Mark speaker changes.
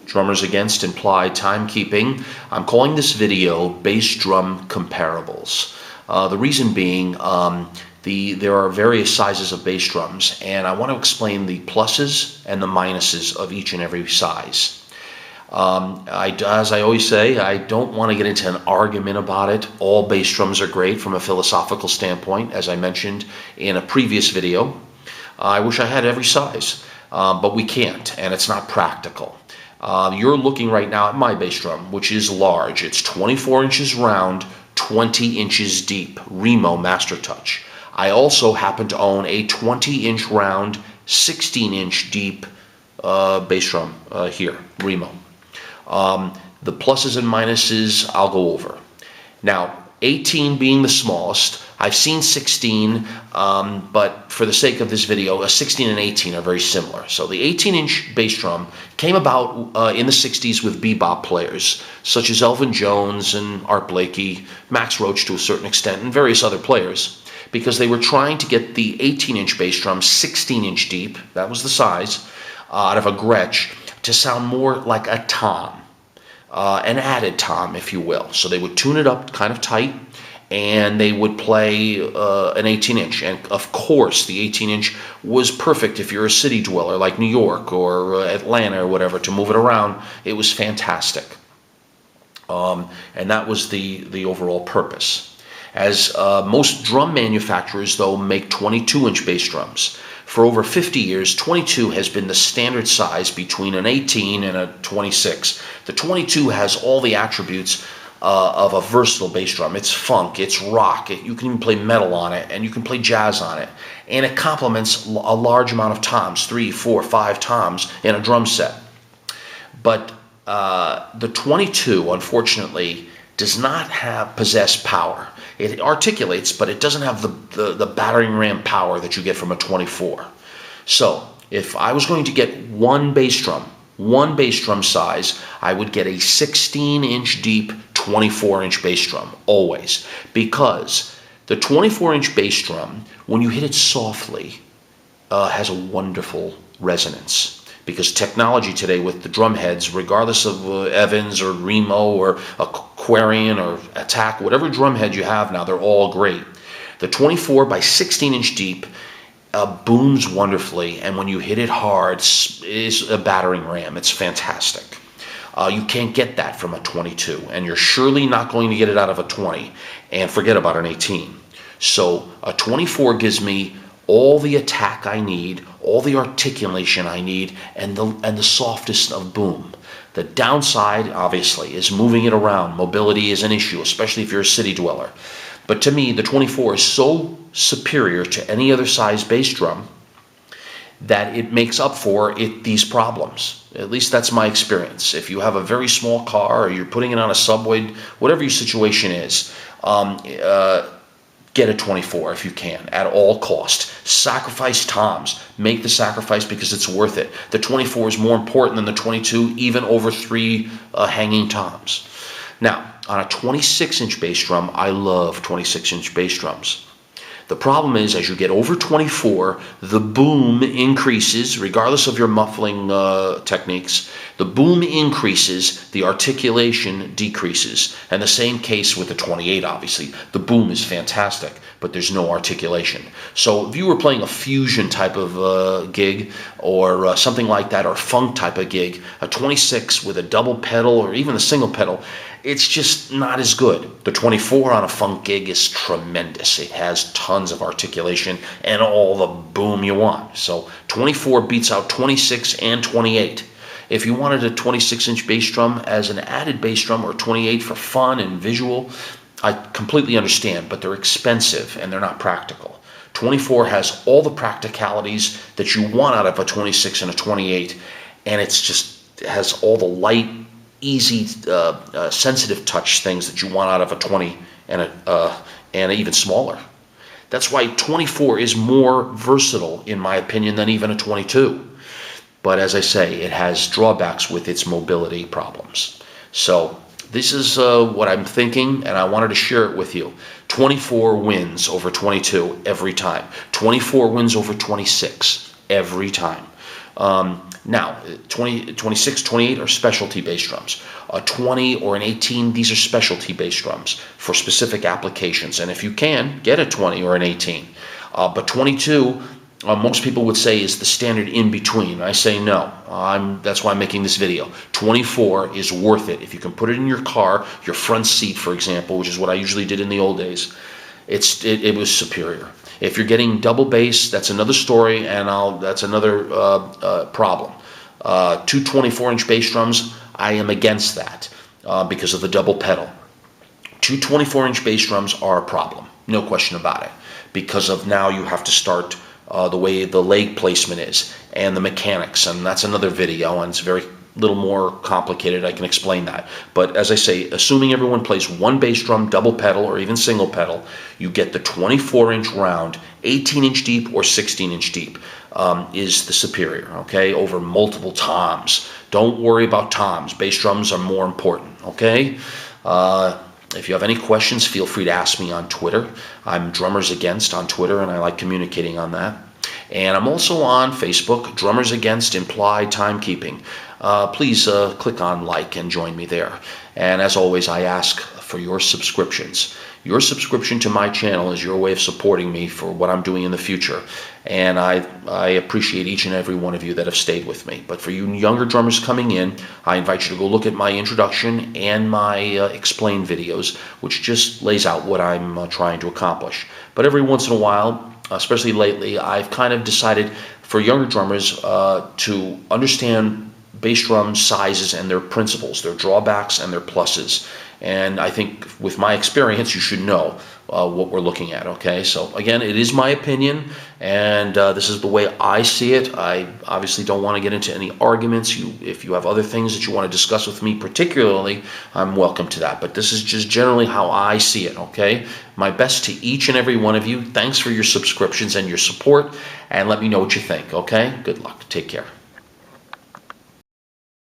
Speaker 1: Drummers Against Implied Timekeeping. I'm calling this video Bass Drum Comparables. The reason being, there are various sizes of bass drums, and I want to explain the pluses and the minuses of each and every size. As I always say, I don't want to get into an argument about it. All bass drums are great from a philosophical standpoint, as I mentioned in a previous video. I wish I had every size, but we can't, and it's not practical. You're looking right now at my bass drum, which is large. It's 24 inches round, 20 inches deep, Remo Master Touch. I also happen to own a 20-inch round, 16-inch deep bass drum here, Remo. The pluses and minuses I'll go over. Now, 18 being the smallest. I've seen 16, but for the sake of this video, a 16 and 18 are very similar. So the 18-inch bass drum came about in the 60s with bebop players, such as Elvin Jones and Art Blakey, Max Roach to a certain extent, and various other players, because they were trying to get the 18-inch bass drum 16-inch deep, that was the size, out of a Gretsch, to sound more like a tom, an added tom, if you will. So they would tune it up kind of tight, and they would play an 18-inch. And of course, the 18-inch was perfect if you're a city dweller like New York or Atlanta or whatever, to move it around. It was fantastic. And that was the overall purpose. As most drum manufacturers, though, make 22-inch bass drums. For over 50 years, 22 has been the standard size between an 18 and a 26. The 22 has all the attributes of a versatile bass drum. It's funk, it's rock, you can even play metal on it, and you can play jazz on it. And it complements a large amount of toms, 3, 4, 5 toms in a drum set. But the 22, unfortunately, does not possess power. It articulates, but it doesn't have the battering ram power that you get from a 24. So if I was going to get one bass drum size, I would get a 16-inch deep 24-inch bass drum, always. Because the 24-inch bass drum, when you hit it softly, has a wonderful resonance. Because technology today with the drum heads, regardless of Evans or Remo or Aquarian or Attack, whatever drum head you have now, they're all great. The 24 by 16-inch deep booms wonderfully, and when you hit it hard, it is a battering ram. It's fantastic. You can't get that from a 22, and you're surely not going to get it out of a 20, and forget about an 18. So a 24 gives me all the attack I need, all the articulation I need, and the softest of boom. The downside, obviously, is moving it around. Mobility is an issue, especially if you're a city dweller. But to me, the 24 is so superior to any other size bass drum that it makes up for these problems. At least that's my experience. If you have a very small car, or you're putting it on a subway, whatever your situation is, get a 24 if you can, at all cost. Sacrifice toms. Make the sacrifice because it's worth it. The 24 is more important than the 22, even over 3 hanging toms. Now, on a 26-inch bass drum, I love 26-inch bass drums. The problem is, as you get over 24, the boom increases, regardless of your muffling techniques. The boom increases, the articulation decreases. And the same case with the 28, obviously. The boom is fantastic, but there's no articulation. So if you were playing a fusion type of gig, or something like that, or funk type of gig, a 26 with a double pedal, or even a single pedal, it's just not as good. The 24 on a funk gig is tremendous. It has tons of articulation and all the boom you want. So 24 beats out 26 and 28. If you wanted a 26-inch bass drum as an added bass drum, or 28 for fun and visual, I completely understand, but they're expensive and they're not practical. 24 has all the practicalities that you want out of a 26 and a 28, and it has all the light, easy, sensitive touch things that you want out of a 20 and even smaller. That's why 24 is more versatile, in my opinion, than even a 22. But as I say, it has drawbacks with its mobility problems. So this is what I'm thinking, and I wanted to share it with you. 24 wins over 22 every time. 24 wins over 26 every time. Now, 20, 26, 28 are specialty bass drums. A 20 or an 18, these are specialty bass drums for specific applications. And if you can, get a 20 or an 18. But 22, most people would say is the standard in between. I say no. That's why I'm making this video. 24 is worth it. If you can put it in your car, your front seat, for example, which is what I usually did in the old days, it was superior. If you're getting double bass, that's another story, and that's another problem. Two 24-inch bass drums, I am against that because of the double pedal. Two 24-inch bass drums are a problem, no question about it, because of now you have to start the way the leg placement is and the mechanics, and that's another video, and it's very little more complicated. I can explain that. But as I say, assuming everyone plays one bass drum, double pedal, or even single pedal, you get the 24-inch round, 18-inch deep or 16-inch deep is the superior, okay, over multiple toms. Don't worry about toms. Bass drums are more important, okay? If you have any questions, feel free to ask me on Twitter. I'm Drummers Against on Twitter, and I like communicating on that. And I'm also on Facebook, Drummers Against Implied Timekeeping. Please click on like and join me there. And as always, I ask for your subscriptions. Your subscription to my channel is your way of supporting me for what I'm doing in the future. And I appreciate each and every one of you that have stayed with me. But for you younger drummers coming in, I invite you to go look at my introduction and my explain videos, which just lays out what I'm trying to accomplish. But every once in a while, especially lately, I've kind of decided for younger drummers to understand bass drum sizes and their principles, their drawbacks and their pluses. And I think with my experience, you should know what we're looking at, okay? So again, it is my opinion, and this is the way I see it. I obviously don't want to get into any arguments. If you have other things that you want to discuss with me particularly, I'm welcome to that. But this is just generally how I see it, okay? My best to each and every one of you. Thanks for your subscriptions and your support, and let me know what you think, okay? Good luck. Take care.